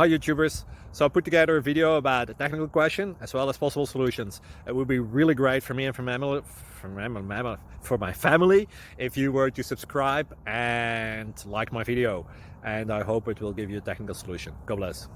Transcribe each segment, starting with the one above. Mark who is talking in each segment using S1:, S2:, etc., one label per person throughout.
S1: Hi YouTubers! So I put together a video about a technical question as well as possible solutions. It would be really great for me and for my family if you were to subscribe and like my video, and I hope it will give you a technical solution. God bless.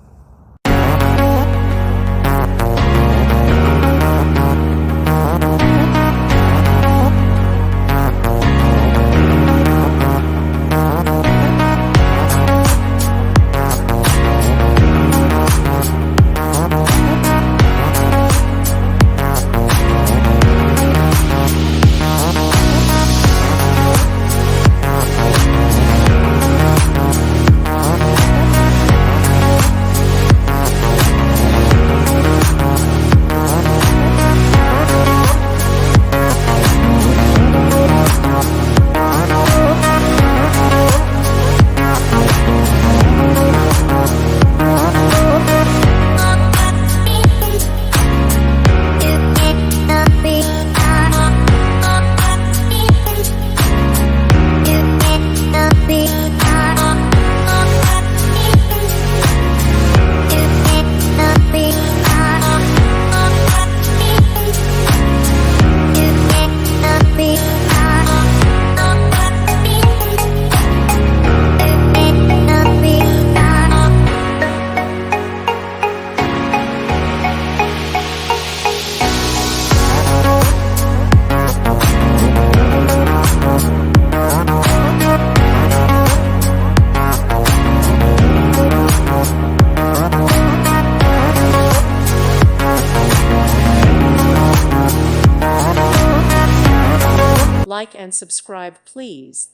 S2: Like and subscribe, please.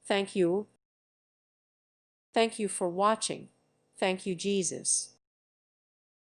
S2: Thank you. Thank you for watching. Thank you, Jesus.